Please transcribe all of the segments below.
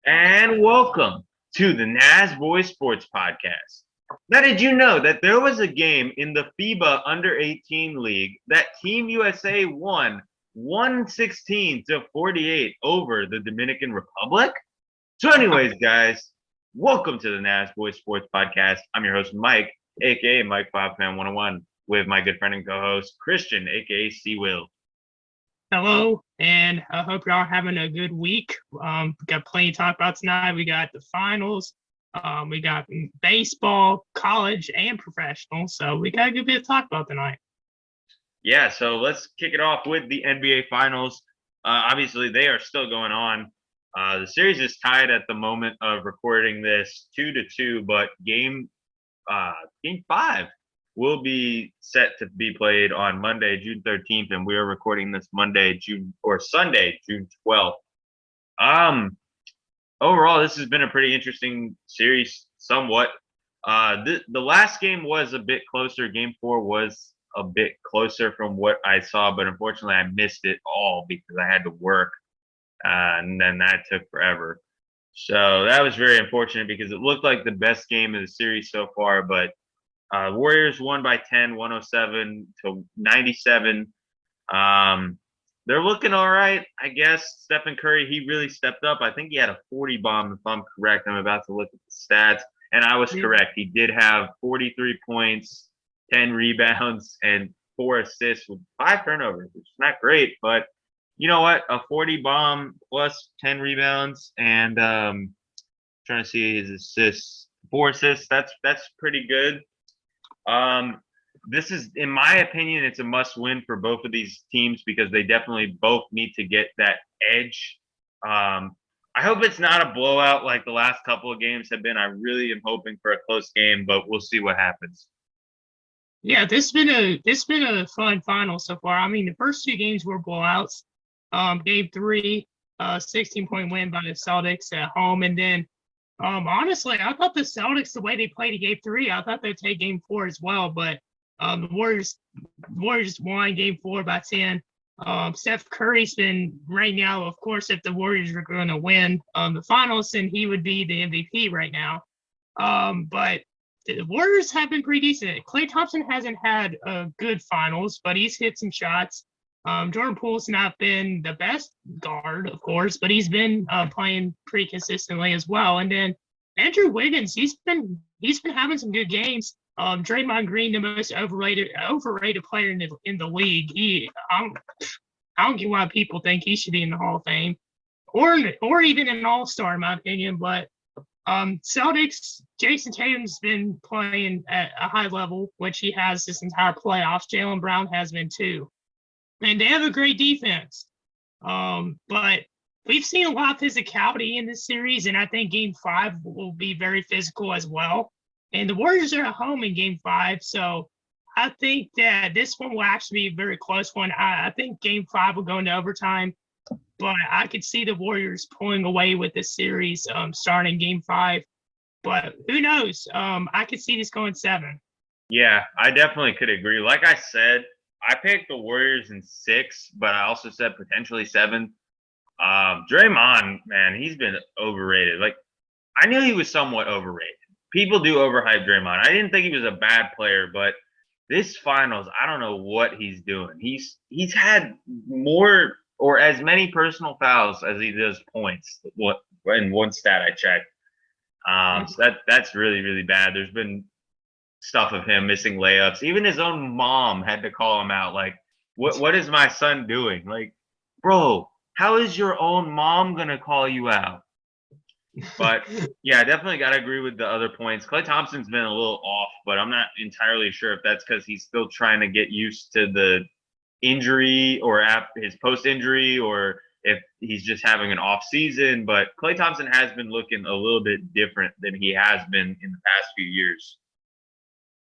And welcome to the Nasboys Sports Podcast. Now, did you know that there was a game in the FIBA Under 18 League that Team USA won 116 to 48 over the Dominican Republic? So, anyways, guys, welcome to the Nasboys Sports Podcast. I'm your host, Mike, aka Mike Bob Fan 101, with my good friend and co-host Christian, aka C Will. Hello, and I hope y'all are having a good week. We got plenty to talk about tonight. We got the finals. We got baseball, college, and professional. So we got a good bit to talk about tonight. Yeah, so let's kick it off with the NBA Finals. Obviously, they are still going on. The series is tied at the moment of recording this 2-2, but game 5 will be set to be played on Monday, June 13th, and we are recording this Sunday, June 12th. Overall, this has been a pretty interesting series, somewhat. The last game was a bit closer. Game 4 was a bit closer from what I saw, but unfortunately, I missed it all because I had to work, and then that took forever. So that was very unfortunate because it looked like the best game of the series so far, but Warriors won by 10, 107 to 97. They're looking all right, I guess. Stephen Curry, he really stepped up. I think he had a 40 bomb, if I'm correct. I'm about to look at the stats. And I was correct. He did have 43 points, 10 rebounds, and 4 assists with 5 turnovers, which is not great. But you know what? A 40 bomb plus 10 rebounds and trying to see his assists. 4 assists, that's pretty good. This is, in my opinion, it's a must-win for both of these teams because they definitely both need to get that edge. I hope it's not a blowout like the last couple of games have been. I really am hoping for a close game, but we'll see what happens. Yeah, this has been a fun final so far. I mean, the first 2 games were blowouts. Game 3, 16-point win by the Celtics at home, and then honestly, I thought the Celtics, the way they played in Game 3, I thought they'd take Game 4 as well. But the Warriors won Game 4 by 10. Steph Curry's been right now, of course, if the Warriors are going to win the finals, then he would be the MVP right now. But the Warriors have been pretty decent. Klay Thompson hasn't had a good finals, but he's hit some shots. Jordan Poole's not been the best guard, of course, but he's been playing pretty consistently as well. And then Andrew Wiggins, he's been having some good games. Draymond Green, the most overrated player in the league. I don't get why people think he should be in the Hall of Fame, or even an All-Star, in my opinion. But Celtics, Jason Tatum's been playing at a high level, which he has this entire playoffs. Jaylen Brown has been too. And they have a great defense. But we've seen a lot of physicality in this series, and I think Game 5 will be very physical as well. And the Warriors are at home in Game 5, so I think that this one will actually be a very close one. I think Game 5 will go into overtime, but I could see the Warriors pulling away with this series starting Game 5. But who knows? I could see this going 7. Yeah, I definitely could agree. Like I said, I picked the Warriors in 6, but I also said potentially 7. Draymond, man, he's been overrated. Like, I knew he was somewhat overrated. People do overhype Draymond. I didn't think he was a bad player, but this finals, I don't know what he's doing. He's had more or as many personal fouls as he does points. What in one stat I checked. So that's really, really bad. There's been stuff of him missing layups. Even his own mom had to call him out. Like, what is my son doing? Like, bro, how is your own mom gonna call you out? But yeah, I definitely got to agree with the other points. Klay Thompson's been a little off, but I'm not entirely sure if that's because he's still trying to get used to the injury or his post-injury, or if he's just having an off season. But Klay Thompson has been looking a little bit different than he has been in the past few years.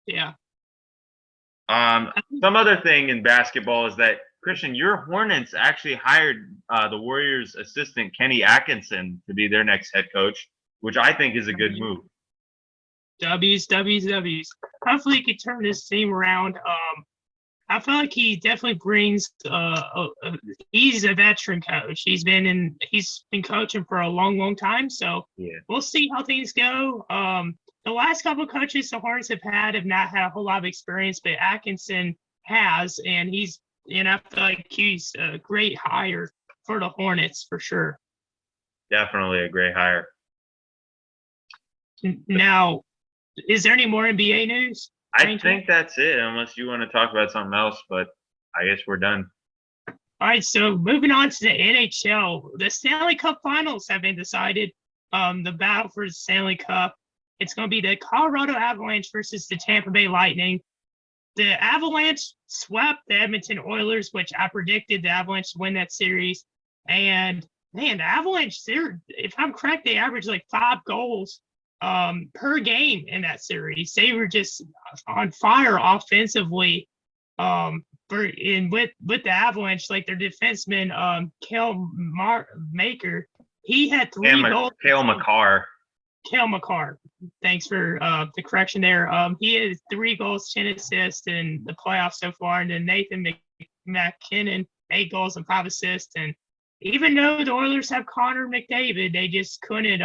Yeah. Some other thing in basketball is that, Christian, your Hornets actually hired the Warriors' assistant Kenny Atkinson to be their next head coach, which I think is a good move. W's. Hopefully he can turn this team around. I feel like he definitely brings. He's a veteran coach. He's been coaching for a long, long time. So Yeah, we'll see how things go. The last couple of coaches the Hornets have not had a whole lot of experience, but Atkinson has, and I feel like he's a great hire for the Hornets for sure. definitely a great hire. Now, is there any more NBA news? I think that's it, unless you want to talk about something else, but I guess we're done. All right, so moving on to the NHL, the Stanley Cup Finals have been decided. The battle for the Stanley Cup, it's going to be the Colorado Avalanche versus the Tampa Bay Lightning. The Avalanche swept the Edmonton Oilers, which I predicted the Avalanche to win that series. And man, the Avalanche, if I'm correct, they averaged like 5 goals per game in that series. They were just on fire offensively. With the Avalanche, like their defenseman, Maker, he had 3 goals. Cale Makar. Cale Makar. Thanks for the correction there. He has 3 goals, 10 assists in the playoffs so far. And then Nathan McKinnon, 8 goals and 5 assists. And even though the Oilers have Connor McDavid, they just couldn't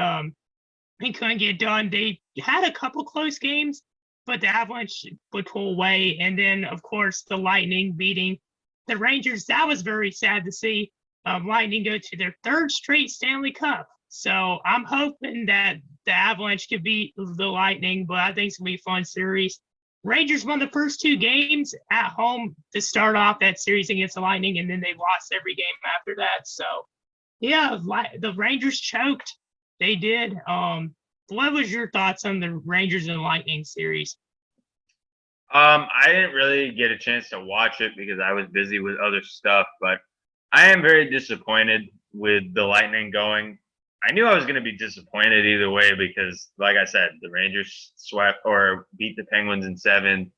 get done. They had a couple close games, but the Avalanche would pull away. And then, of course, the Lightning beating the Rangers. That was very sad to see. Lightning go to their 3rd straight Stanley Cup. So I'm hoping that the Avalanche could beat the Lightning, but I think it's going to be a fun series. Rangers won the first 2 games at home to start off that series against the Lightning, and then they lost every game after that. So, yeah, the Rangers choked. They did. What was your thoughts on the Rangers and Lightning series? I didn't really get a chance to watch it because I was busy with other stuff, but I am very disappointed with the Lightning going. I knew I was going to be disappointed either way because, like I said, the Rangers swept or beat the Penguins in 7.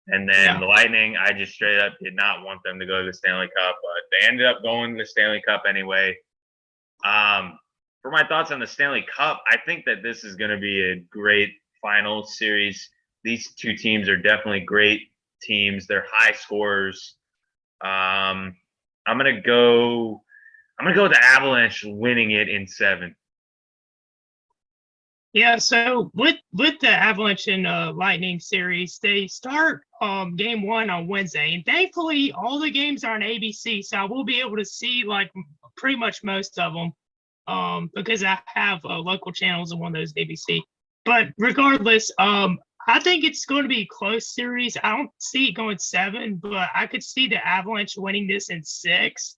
And then the Lightning, I just straight up did not want them to go to the Stanley Cup, but they ended up going to the Stanley Cup anyway. For my thoughts on the Stanley Cup, I think that this is going to be a great final series. These 2 teams are definitely great teams. They're high scorers. I'm gonna go with the Avalanche winning it in 7. Yeah, so with the Avalanche and Lightning series, they start game 1 on Wednesday, and thankfully all the games are on ABC, so I will be able to see like pretty much most of them because I have local channels on one of those ABC. But regardless, I think it's going to be a close series. I don't see it going 7, but I could see the Avalanche winning this in 6.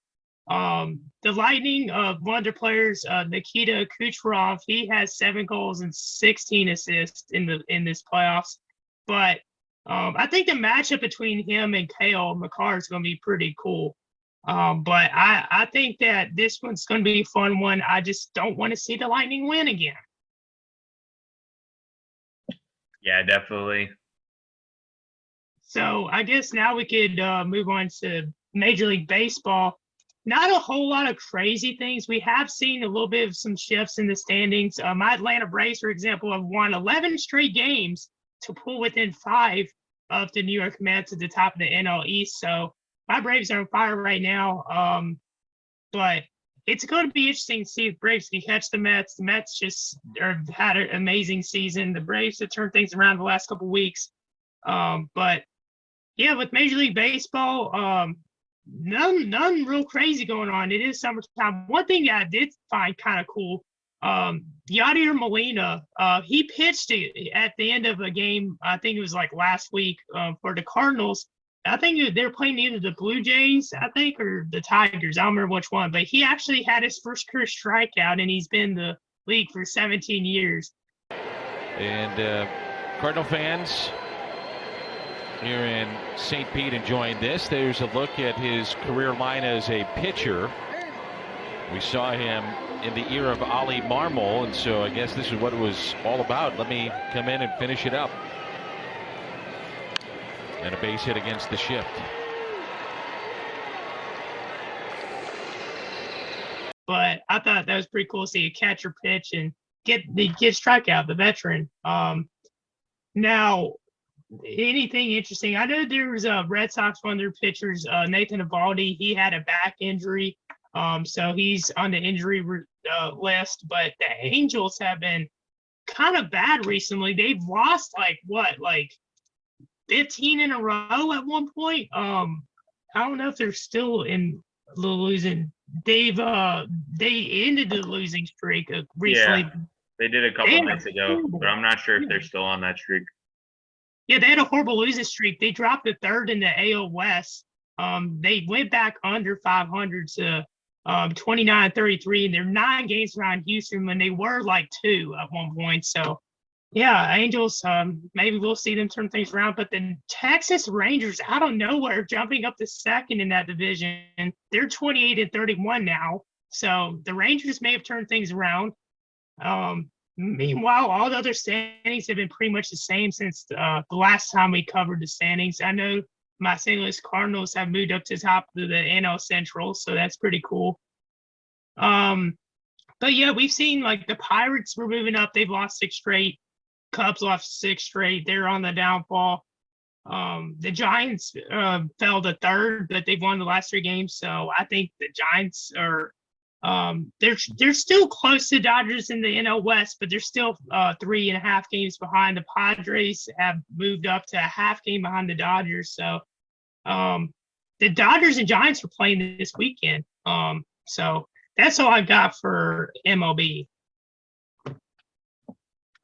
The Lightning, one of their players, Nikita Kucherov, he has 7 goals and 16 assists in this playoffs. But I think the matchup between him and Cale Makar is going to be pretty cool. But I think that this one's going to be a fun one. I just don't want to see the Lightning win again. Yeah, definitely. So I guess now we could move on to Major League Baseball. Not a whole lot of crazy things. We have seen a little bit of some shifts in the standings. My Atlanta Braves, for example, have won 11 straight games to pull within 5 of the New York Mets at the top of the NL East. So my Braves are on fire right now. But it's going to be interesting to see if Braves can catch the Mets. The Mets just had an amazing season. The Braves have turned things around the last couple of weeks. But yeah, with Major League Baseball, none real crazy going on. It is summertime. One thing that I did find kind of cool, Yadier Molina, he pitched at the end of a game, I think it was like last week for the Cardinals. I think they're playing either the Blue Jays, I think, or the Tigers. I don't remember which one, but he actually had his first career strikeout, and he's been in the league for 17 years. And Cardinal fans here in St. Pete enjoying this. There's a look at his career line as a pitcher. We saw him in the era of Ollie Marmol, and so I guess this is what it was all about. Let me come in and finish it up. And a base hit against the shift. But I thought that was pretty cool to see a catcher pitch and get strikeout, the veteran. Now, anything interesting? I know there was a Red Sox one of their pitchers, Nathan Eovaldi. He had a back injury, so he's on the injury list. But the Angels have been kind of bad recently. They've lost like 15 in a row at one point. I don't know if they're still in the losing. They ended the losing streak recently. Yeah, they did a couple nights ago, but I'm not sure if they're still on that streak. Yeah, they had a horrible losing streak. They dropped to third in the AL West. They went back under 500 to 29-33, and they're 9 games behind Houston when they were like 2 at one point. So, yeah, Angels, maybe we'll see them turn things around. But the Texas Rangers, out of nowhere, jumping up to second in that division. They're 28-31 now. So the Rangers may have turned things around. Meanwhile, all the other standings have been pretty much the same since the last time we covered the standings. I know my St. Louis Cardinals have moved up to the top of the NL Central, so that's pretty cool. But yeah, we've seen like the Pirates were moving up. They've lost 6 straight. Cubs lost 6 straight. They're on the downfall. The Giants fell to third, but they've won the last 3 games. So I think the Giants are they're still close to Dodgers in the NL West, but they're still 3.5 games behind. The Padres have moved up to a half game behind the Dodgers. So the Dodgers and Giants are playing this weekend. So that's all I've got for MLB.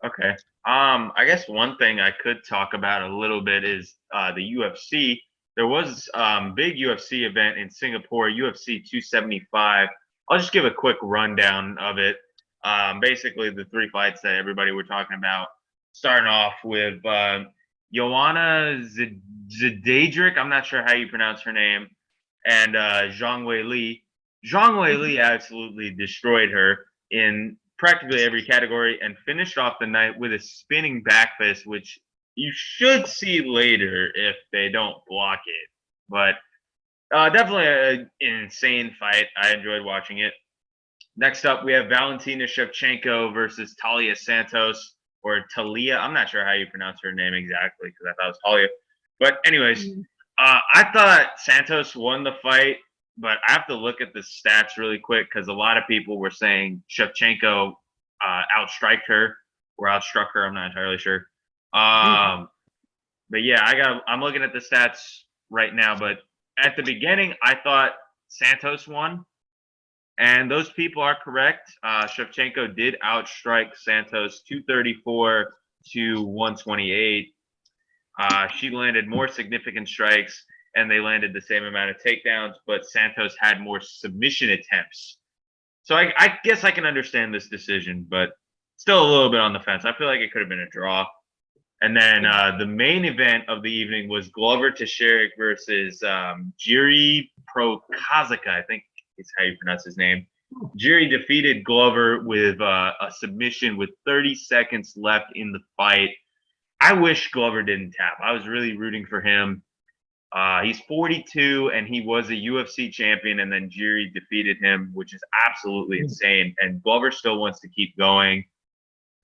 Okay. I guess one thing I could talk about a little bit is the UFC. There was big UFC event in Singapore, UFC 275. I'll just give a quick rundown of it. Basically, the 3 fights that everybody were talking about, starting off with Joanna Zedadric, I'm not sure how you pronounce her name, and Zhang Wei Li. Zhang Wei Li absolutely destroyed her in practically every category and finished off the night with a spinning back fist, which you should see later if they don't block it. But definitely an insane fight. I enjoyed watching it. Next up, we have Valentina Shevchenko versus Talia Santos, or Talia. I'm not sure how you pronounce her name exactly because I thought it was Talia. But anyways, I thought Santos won the fight, but I have to look at the stats really quick because a lot of people were saying Shevchenko outstriked her or outstruck her. I'm not entirely sure. But yeah, I'm looking at the stats right now. But at the beginning, I thought Santos won, and those people are correct. Shevchenko did outstrike Santos 234 to 128. She landed more significant strikes, and they landed the same amount of takedowns, but Santos had more submission attempts. So I guess I can understand this decision, but still a little bit on the fence. I feel like it could have been a draw. And then the main event of the evening was Glover Teixeira versus Jiri Prochazka, I think is how you pronounce his name. Jiri defeated Glover with a submission with 30 seconds left in the fight. I wish Glover didn't tap. I was really rooting for him. He's 42 and he was a UFC champion, and then Jiri defeated him, which is absolutely insane. And Glover still wants to keep going.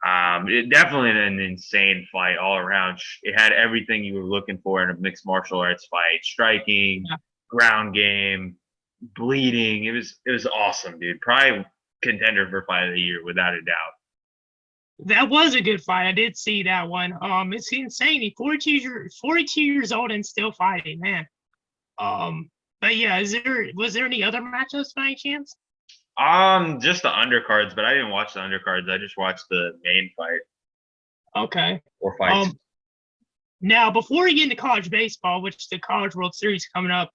Definitely an insane fight all around. It had everything you were looking for in a mixed martial arts fight: striking, ground game, bleeding. It was awesome, dude. Probably contender for fight of the year without a doubt. That was a good fight. I did see that one. It's insane. He's 42 years old and still fighting, man. But yeah, was there any other matchups by any chance? Just the undercards, but I didn't watch the undercards. I just watched the main fight. Okay. Or fights. Now, before we get into college baseball, which the College World Series coming up,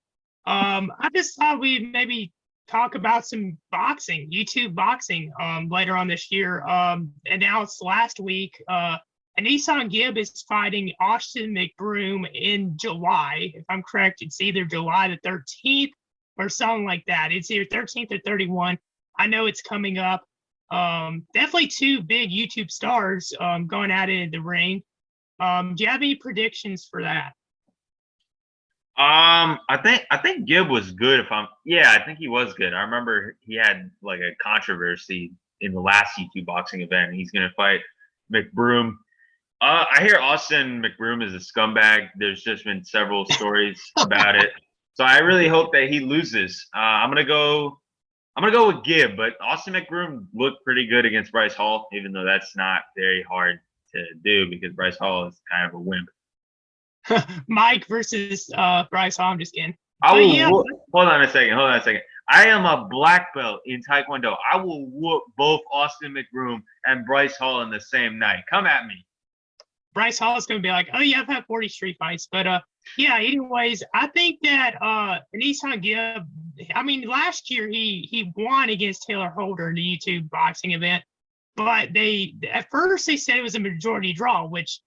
I just thought we'd maybe talk about some boxing, YouTube boxing, later on this year. Announced last week, Anisan Gibb is fighting Austin McBroom in July. If I'm correct, it's either July the 13th or something like that. It's either 13th or 31. I know it's coming up. Definitely 2 big YouTube stars going at it in the ring. Do you have any predictions for that? I think Gibb was good. I think he was good. I remember he had like a controversy in the last YouTube boxing event. He's gonna fight McBroom. I hear Austin McBroom is a scumbag. There's just been several stories about it. So I really hope that he loses. I'm gonna go with Gibb, but Austin McBroom looked pretty good against Bryce Hall, even though that's not very hard to do because Bryce Hall is kind of a wimp. Mike versus Bryce Hall. I'm just kidding. I But will yeah, hold on a second. I am a black belt in Taekwondo. I will whoop both Austin McBroom and Bryce Hall in the same night. Come at me. Bryce Hall is going to be like, oh yeah, I've had 40 street fights, but yeah. Anyways, I think that Nissan Gibb. I mean, last year he won against Taylor Holder in the YouTube boxing event, but at first they said it was a majority draw, which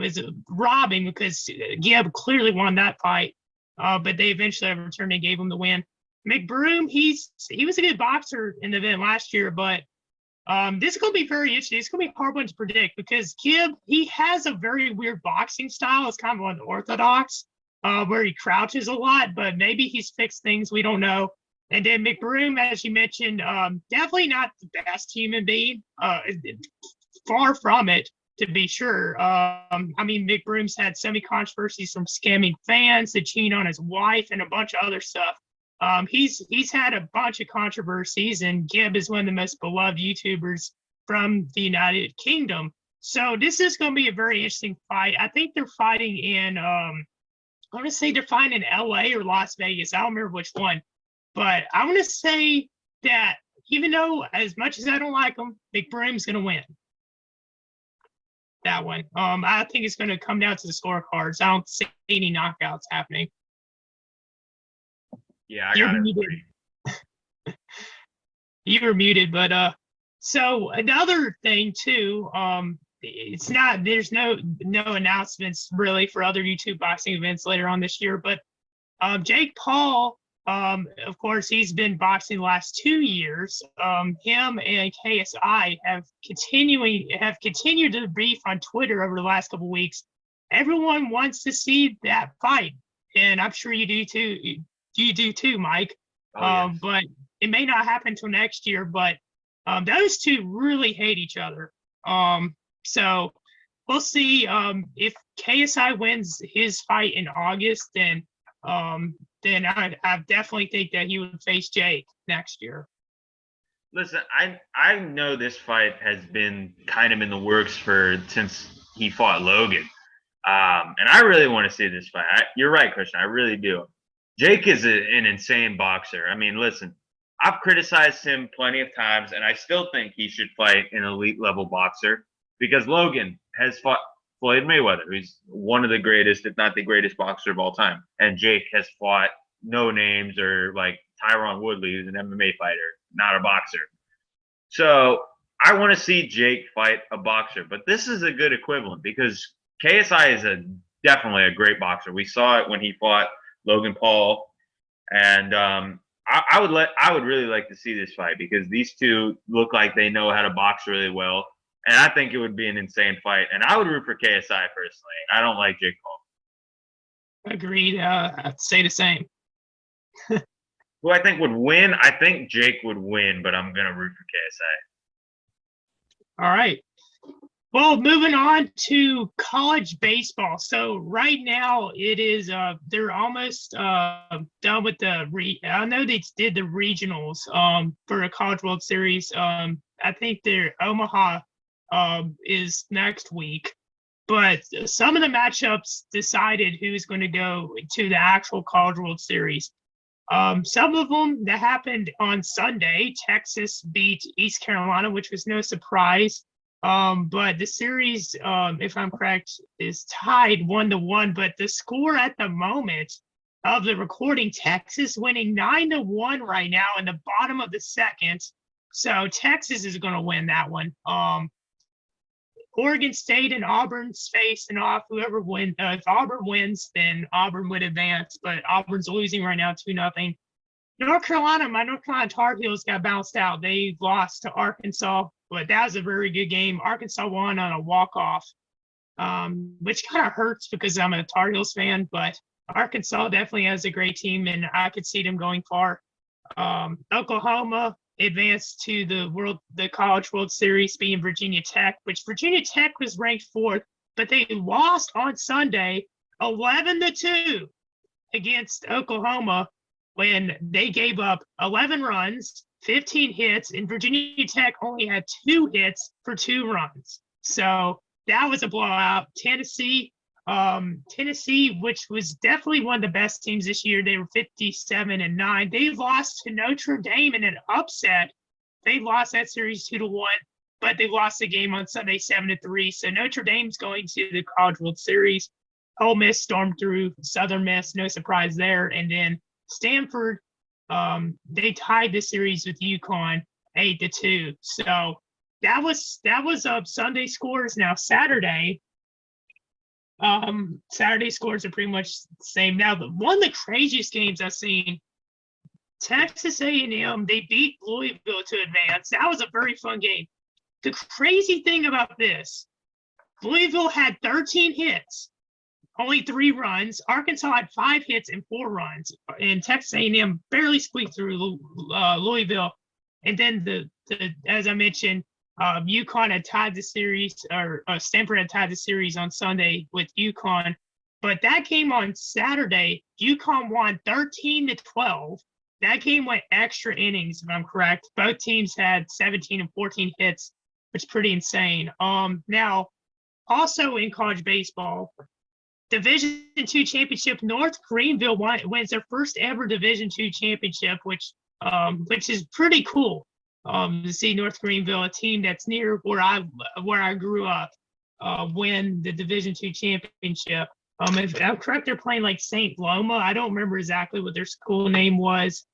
is robbing because Gibb clearly won that fight. But they eventually overturned and gave him the win. McBroom, he was a good boxer in the event last year, but this is going to be very interesting. It's going to be a hard one to predict because Gibb, he has a very weird boxing style. It's kind of unorthodox, where he crouches a lot, but maybe he's fixed things. We don't know. And then McBroom, as you mentioned, definitely not the best human being. Far from it, to be sure. I mean, McBroom's had so many controversies from scamming fans to cheating on his wife and a bunch of other stuff. He's had a bunch of controversies, and Gibb is one of the most beloved YouTubers from the United Kingdom. So this is going to be a very interesting fight. I think they're fighting in, I want to say they're fighting in LA or Las Vegas. I don't remember which one, but I want to say that even though as much as I don't like him, McBroom's going to win that one. I think it's going to come down to the scorecards. I don't see any knockouts happening. Yeah, I got it. You were muted, but so another thing too, it's not there's no announcements really for other YouTube boxing events later on this year, but Jake Paul, of course, he's been boxing the last 2 years. Him and KSI have continued to beef on Twitter over the last couple of weeks. Everyone wants to see that fight, and I'm sure you do too. You do too, Mike. Oh, yes. But it may not happen until next year. But those two really hate each other. So we'll see. If KSI wins his fight in August, then I definitely think that he would face Jake next year. Listen, I know this fight has been kind of in the works since he fought Logan, and I really want to see this fight. You're right, Christian. I really do. Jake is an insane boxer. I mean, listen, I've criticized him plenty of times, and I still think he should fight an elite level boxer because Logan has fought Floyd Mayweather, who's one of the greatest, if not the greatest boxer of all time. And Jake has fought no names or like Tyron Woodley, who's an MMA fighter, not a boxer. So I want to see Jake fight a boxer, but this is a good equivalent because KSI is definitely a great boxer. We saw it when he fought Logan Paul, and I would really like to see this fight because these two look like they know how to box really well, and I think it would be an insane fight. And I would root for KSI personally. I don't like Jake Paul. Agreed. I'd say the same. Who I think would win? I think Jake would win, but I'm gonna root for KSI. All right. Well, moving on to college baseball. So right now it is they're almost done with I know they did the regionals for a College World Series. I think their Omaha is next week. But some of the matchups decided who's going to go to the actual College World Series. Some of them that happened on Sunday, Texas beat East Carolina, which was no surprise. But the series, if I'm correct, is tied 1-1. But the score at the moment of the recording, Texas winning 9-1 right now in the bottom of the second. So Texas is going to win that one. Oregon State and Auburn's facing off. Whoever wins, if Auburn wins, then Auburn would advance. But Auburn's losing right now 2-0. North Carolina, my North Carolina Tar Heels got bounced out. They lost to Arkansas, but that was a very good game. Arkansas won on a walk-off, which kind of hurts because I'm a Tar Heels fan, but Arkansas definitely has a great team, and I could see them going far. Oklahoma advanced to the College World Series, beating Virginia Tech, which Virginia Tech was ranked 4th. but they lost on Sunday 11-2 against Oklahoma when they gave up 11 runs, 15 hits, and Virginia Tech only had 2 hits for 2 runs. So that was a blowout. Tennessee, which was definitely one of the best teams this year, they were 57-9. They lost to Notre Dame in an upset. They lost that series 2-1, but they lost the game on Sunday 7-3. So Notre Dame's going to the College World Series. Ole Miss stormed through Southern Miss, no surprise there. And then Stanford, they tied the series with UConn 8-2. So that was Sunday scores. Now Saturday scores are pretty much the same. Now one of the craziest games I've seen, Texas A&M, they beat Louisville to advance. That was a very fun game. The crazy thing about this, Louisville had 13 hits, only 3 runs. Arkansas had 5 hits and 4 runs, and Texas A&M barely squeaked through Louisville. And then as I mentioned, UConn had tied the series, or Stanford had tied the series on Sunday with UConn. But that game on Saturday, UConn won 13-12. That game went extra innings, if I'm correct. Both teams had 17 and 14 hits, which is pretty insane. Now, also in college baseball, Division II championship, North Greenville wins their first ever Division II championship, which is pretty cool. To see North Greenville, a team that's near where I grew up, win the Division II championship. If I'm correct, they're playing like St. Loma. I don't remember exactly what their school name was,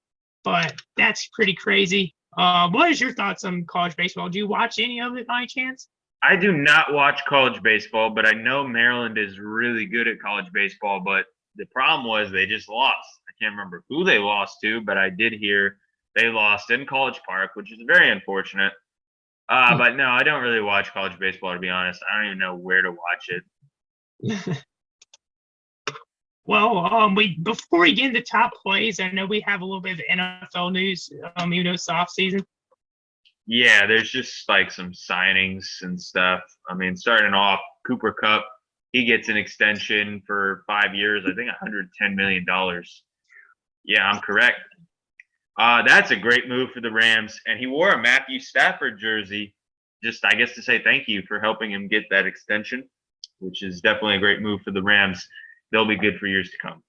but that's pretty crazy. What is your thoughts on college baseball? Do you watch any of it by any chance? I do not watch college baseball, but I know Maryland is really good at college baseball. But the problem was they just lost. I can't remember who they lost to, but I did hear they lost in College Park, which is very unfortunate. But no, I don't really watch college baseball, to be honest. I don't even know where to watch it. Well, before we get into top plays, I know we have a little bit of NFL news, even though it's off season. Yeah, there's just like some signings and stuff. I mean, starting off, Cooper Kupp, he gets an extension for 5 years, I think $110 million. Yeah, I'm correct. That's a great move for the Rams. And he wore a Matthew Stafford jersey, just I guess to say thank you for helping him get that extension, which is definitely a great move for the Rams. They'll be good for years to come.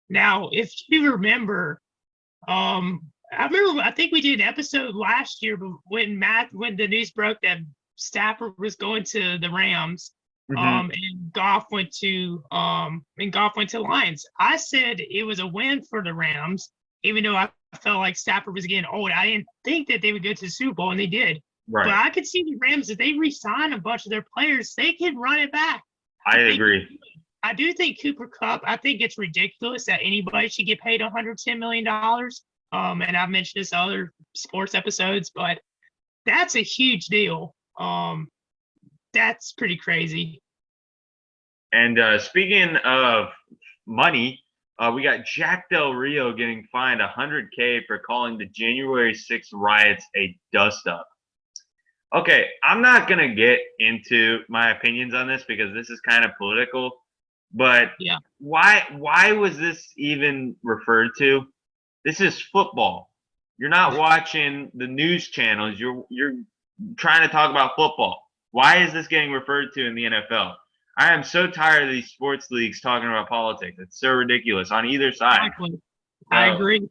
Now, if you remember, I think we did an episode last year when the news broke that Stafford was going to the Rams, and Goff went to Lions. I said it was a win for the Rams, even though I felt like Stafford was getting old. I didn't think that they would go to the Super Bowl, and they did. Right. But I could see the Rams, if they re-sign a bunch of their players, they could run it back. I agree. I do think Cooper Kupp, I think it's ridiculous that anybody should get paid $110 million. And I've mentioned this in other sports episodes, but that's a huge deal. That's pretty crazy. And speaking of money, we got Jack Del Rio getting fined $100K for calling the January 6th riots a dust-up. Okay, I'm not going to get into my opinions on this because this is kind of political, but yeah. Why was this even referred to? This is football. You're not watching the news channels. You're trying to talk about football. Why is this getting referred to in the NFL? I am so tired of these sports leagues talking about politics. It's so ridiculous on either side. Exactly. I agree.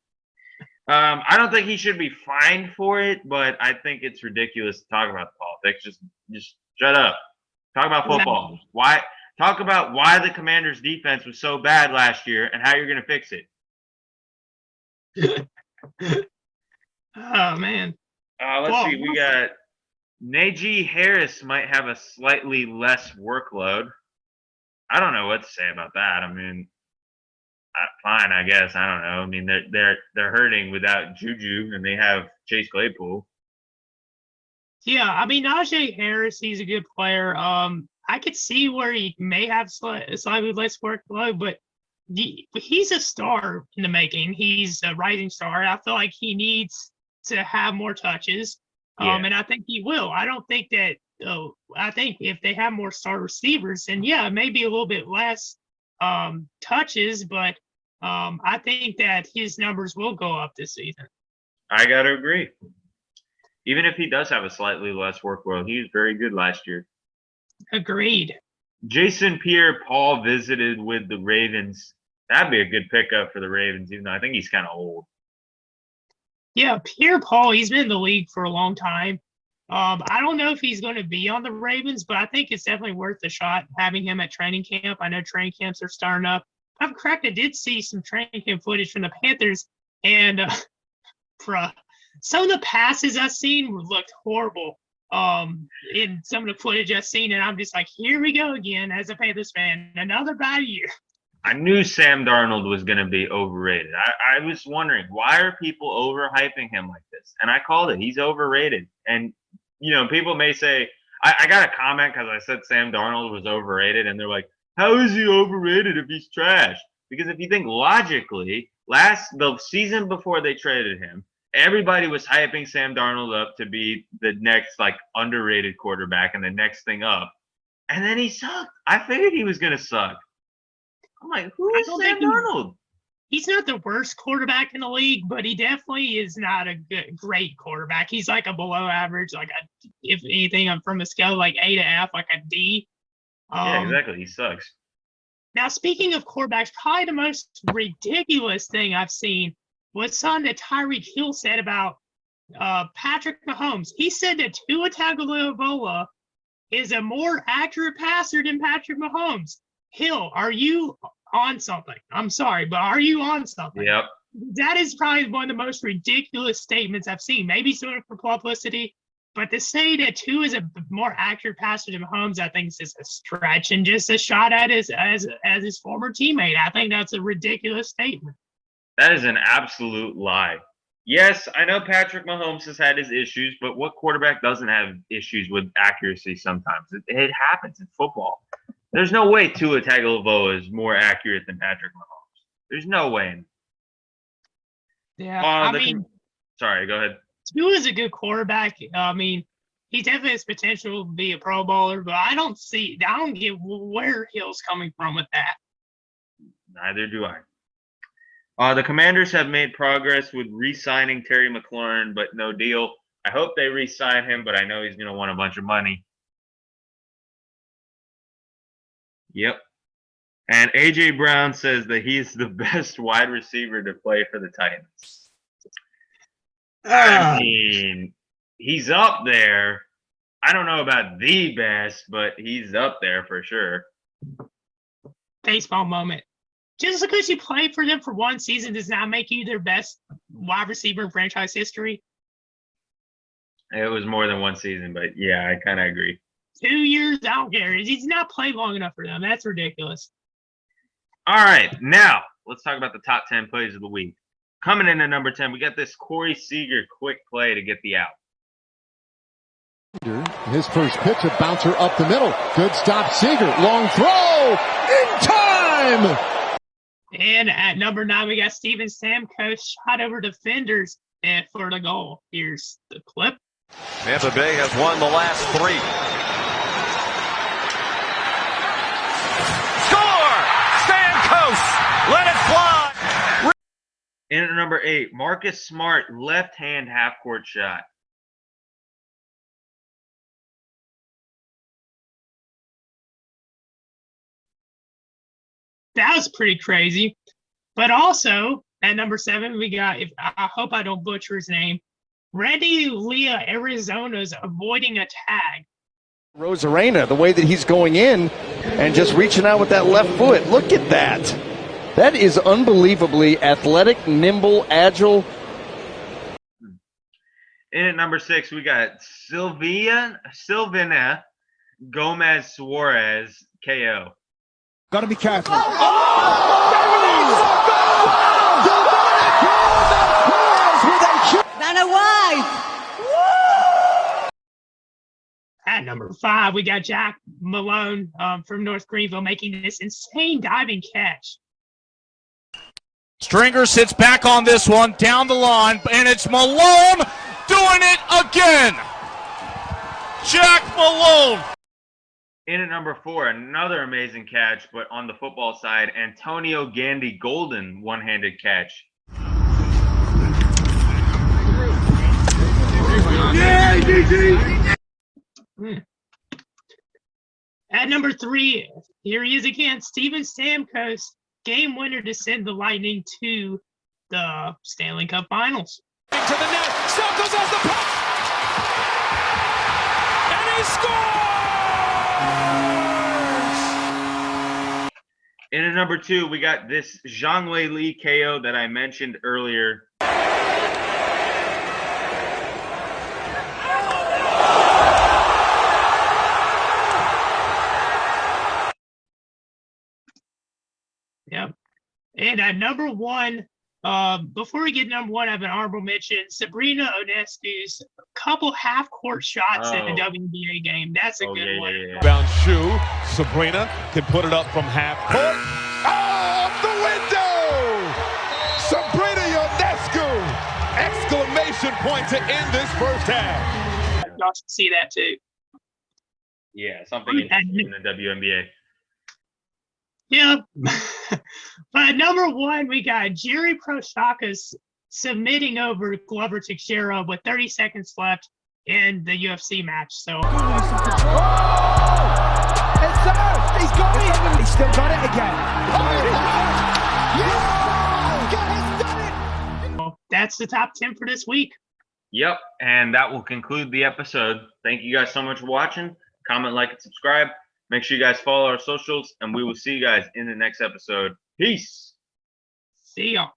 I don't think he should be fined for it, but I think it's ridiculous to talk about politics. Just shut up. Talk about football. Why? Talk about why the Commanders' defense was so bad last year and how you're going to fix it. Oh man. Let's see. We got Najee Harris might have a slightly less workload. I don't know what to say about that. I mean, fine, I guess. I don't know. I mean, they're hurting without Juju, and they have Chase Claypool. Yeah, I mean, Najee Harris, he's a good player. I could see where he may have slightly less workload, but he's a star in the making. He's a rising star. I feel like he needs to have more touches, and I think he will. I don't think that I think if they have more star receivers, then yeah, maybe a little bit less touches, but I think that his numbers will go up this season. I got to agree. Even if he does have a slightly less workload, he was very good last year. Agreed. Jason Pierre-Paul visited with the Ravens. That'd be a good pickup for the Ravens, even though I think he's kind of old. Yeah, Pierre-Paul, he's been in the league for a long time. I don't know if he's going to be on the Ravens, but I think it's definitely worth a shot having him at training camp. I know training camps are starting up. If I'm correct, I did see some training camp footage from the Panthers, and some of the passes I've seen looked horrible in some of the footage I've seen, and I'm just like, here we go again as a Panthers fan, another bad year. I knew Sam Darnold was going to be overrated. I was wondering, why are people overhyping him like this? And I called it. He's overrated. And, people may say, I got a comment because I said Sam Darnold was overrated, and they're like, how is he overrated if he's trash? Because if you think logically, the season before they traded him, everybody was hyping Sam Darnold up to be the next, underrated quarterback and the next thing up. And then he sucked. I figured he was going to suck. I'm like, who is Sam Darnold? He's not the worst quarterback in the league, but he definitely is not a great quarterback. He's like a below average, if anything, I'm from a scale like A to F, like a D. Yeah, exactly. He sucks. Now, speaking of quarterbacks, probably the most ridiculous thing I've seen was something that Tyreek Hill said about Patrick Mahomes. He said that Tua Tagovailoa is a more accurate passer than Patrick Mahomes. Hill, are you on something? I'm sorry, but are you on something? Yep. That is probably one of the most ridiculous statements I've seen. Maybe sort of for publicity, but to say that Tua is a more accurate passer than Mahomes, I think is just a stretch and just a shot at his former teammate. I think that's a ridiculous statement. That is an absolute lie. Yes, I know Patrick Mahomes has had his issues, but what quarterback doesn't have issues with accuracy sometimes? It happens in football. There's no way Tua Tagovailoa is more accurate than Patrick Mahomes. There's no way. Yeah, sorry, go ahead. Tua is a good quarterback. He definitely has potential to be a Pro Bowler, but I don't get where Hill's coming from with that. Neither do I. The Commanders have made progress with re-signing Terry McLaurin, but no deal. I hope they re-sign him, but I know he's going to want a bunch of money. Yep. And A.J. Brown says that he's the best wide receiver to play for the Titans. I mean, he's up there. I don't know about the best, but he's up there for sure. Baseball moment. Just because you played for them for one season does not make you their best wide receiver in franchise history. It was more than one season, but yeah, I kind of agree. 2 years, I don't care. He's not played long enough for them. That's ridiculous. All right, now let's talk about the top 10 plays of the week. Coming in at number 10, we got this Corey Seager quick play to get the out. His first pitch, a bouncer up the middle. Good stop, Seager. Long throw in time. And at number 9, we got Steven Stamkos shot over defenders for the goal. Here's the clip. Tampa Bay has won the last 3. Let it fly. In at number 8, Marcus Smart, left-hand half-court shot. That was pretty crazy. But also, at number 7, we got, I hope I don't butcher his name, Randy Leah, Arizona's avoiding a tag. Rosarena, the way that he's going in and just reaching out with that left foot. Look at that. That is unbelievably athletic, nimble, agile. In at number 6, we got Silvina Gomez Suarez, KO. Gotta be careful. Vanna White. At number 5, we got Jack Malone from North Greenville making this insane diving catch. Stringer sits back on this one, down the line, and it's Malone doing it again. Jack Malone. In at number 4, another amazing catch, but on the football side, Antonio Gandy Golden one-handed catch. At number 3, here he is again, Steven Stamkos, game winner to send the Lightning to the Stanley Cup Finals. To the net. Stamkos has the puck. And he scores! In at number 2, we got this Zhang Li KO that I mentioned earlier. Yep. And at number 1, before we get number 1, I have an honorable mention. Sabrina Ionescu's couple half-court shots in a WNBA game. That's a good one. Yeah. Bound shoe. Sabrina can put it up from half court. Off the window! Sabrina Ionescu! Exclamation point to end this first half. Y'all should see that too. Yeah, something interesting in the WNBA. Yep. But at number 1, we got Jerry Prochazka submitting over Glover Teixeira with 30 seconds left in the UFC match. So It's served. He's got it. He's still got it again. that's the top 10 for this week. Yep, and that will conclude the episode. Thank you guys so much for watching. Comment, like, and subscribe. Make sure you guys follow our socials, and we will see you guys in the next episode. Peace. See y'all.